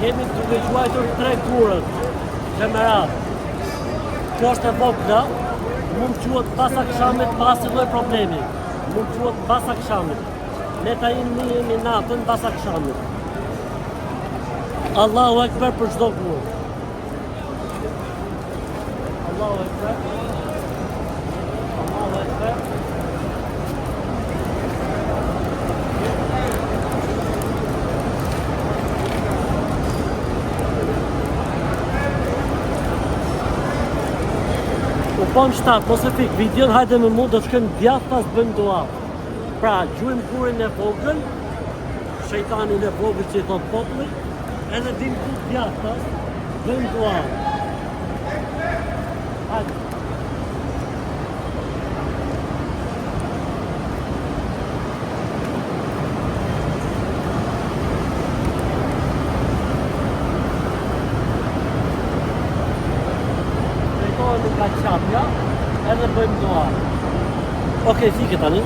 Jemi duke quajtur 3 kurët që me radhë. Kjo është e vogla, mund quhet pas akşamit pa asnjë problemi. Mund quhet pas akşamit. Ne ta jemi natën pas akşamit. Allahu Ekber për çdo kurë. Allahu Ekber. Allahu Ekber. U pom shtat, mos e fik videon, hajde me mu, do të shkojmë djath pas bëjmë dua. Pra, gjuim kurin e vogël, shejtanin e vogël që i thot populli, edhe dim ku djath pas, bëjmë dua. Hajde. Nga qapja, edhe bëjmë dua. Okej, fike tani.